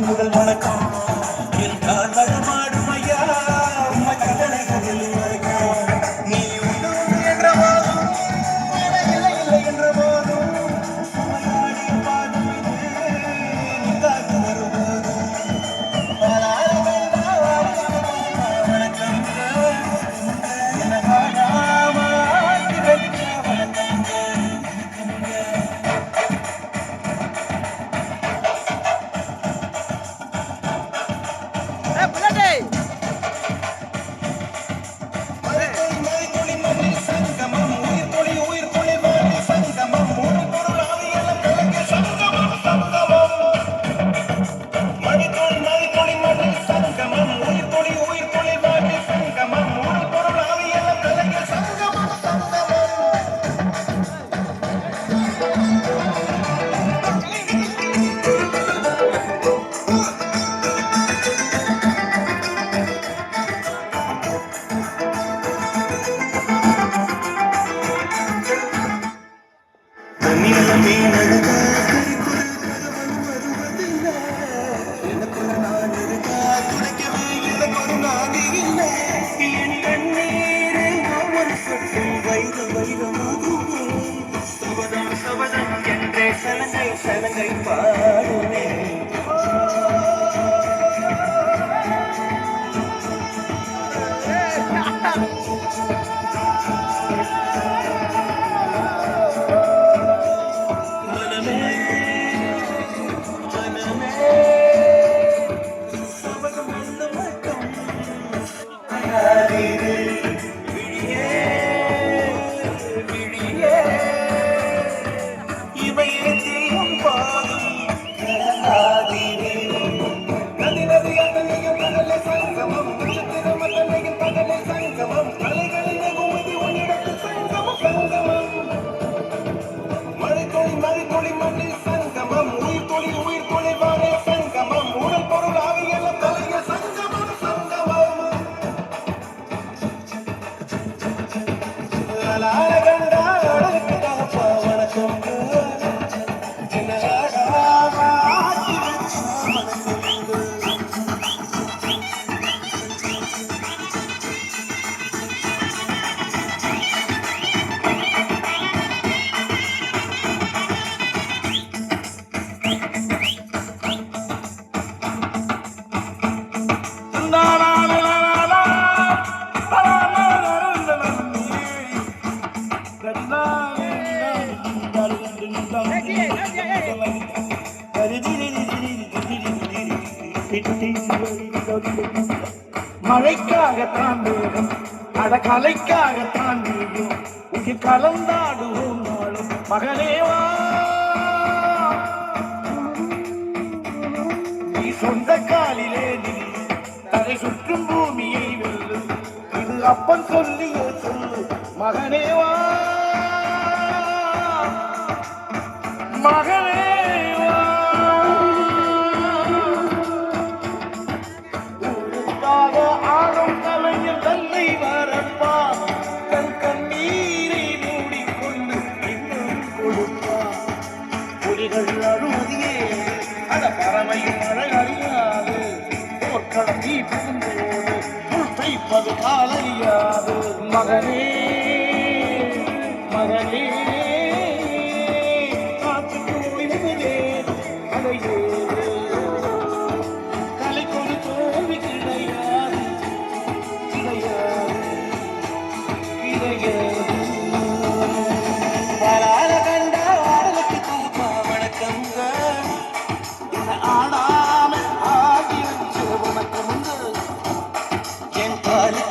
முதல் வணக்கம் என் காதல் மாடும் ஐயா உண்மை கடலைகளில் வரைக்கும் நீ உண்டு என்ற போதும் இல்லை இல்லை என்ற போதும் உமையாடி பாடும் இது நீ காத்து வரும்போதும் வணக்கம் என்ன காணாம வணக்கம் சலங்கை பாடுமே மழைக்காகத்தான் வேகம் அடகலைக்காகத்தான் நீயும் உயிர் கலந்தாடுவோம் நாளும் மகனேவா நீ சொந்த காலிலே நீ தலை சுற்றும் பூமியை வெல்லு இது அப்பன் சொல்லிய சொல்லு மகனேவா மகனே பறவையும் மழை அறியாது போர்க்களம் நீ புகுந்தோடு உள்வைப்பது காலையாது மகனே மகனே காத்துக்கு ஓய்வதே அதையேது கலைக்கொரு தோல்வி கிடையாது கிடையாது கிடையாது ஆடாமல் ஆடி வச்சு உனக்கு முந்து என் காலி